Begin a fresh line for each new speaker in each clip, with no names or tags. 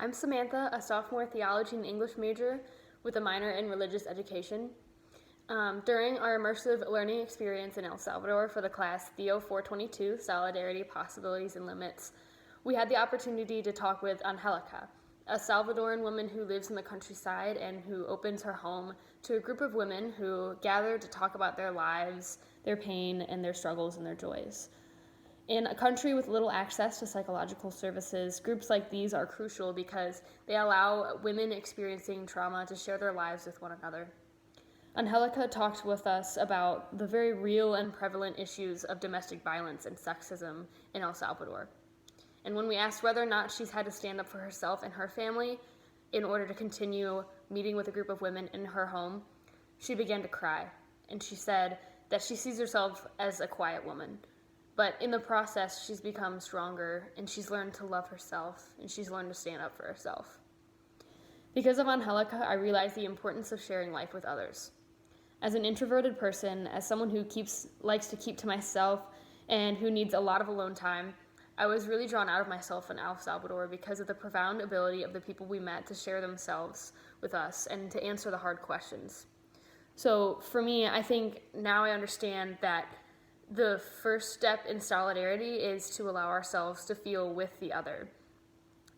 I'm Samantha, a sophomore Theology and English major with a minor in religious education. During our immersive learning experience in El Salvador for the class THEO 422, Solidarity, Possibilities, and Limits, we had the opportunity to talk with Angelica, a Salvadoran woman who lives in the countryside and who opens her home to a group of women who gather to talk about their lives, their pain, and their struggles and their joys. In a country with little access to psychological services, groups like these are crucial because they allow women experiencing trauma to share their lives with one another. Angelica talked with us about the very real and prevalent issues of domestic violence and sexism in El Salvador. And when we asked whether or not she's had to stand up for herself and her family in order to continue meeting with a group of women in her home, she began to cry. And she said that she sees herself as a quiet woman. But in the process, she's become stronger, and she's learned to love herself, and she's learned to stand up for herself. Because of Angelica, I realized the importance of sharing life with others. As an introverted person, as someone who likes to keep to myself and who needs a lot of alone time, I was really drawn out of myself in El Salvador because of the profound ability of the people we met to share themselves with us and to answer the hard questions. So for me, I think now I understand that the first step in solidarity is to allow ourselves to feel with the other,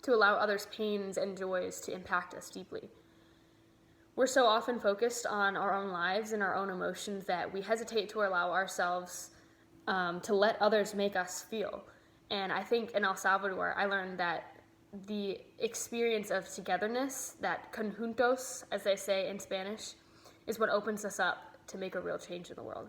to allow others' pains and joys to impact us deeply. We're so often focused on our own lives and our own emotions that we hesitate to allow ourselves to let others make us feel. And I think in El Salvador, I learned that the experience of togetherness, that conjuntos, as they say in Spanish, is what opens us up to make a real change in the world.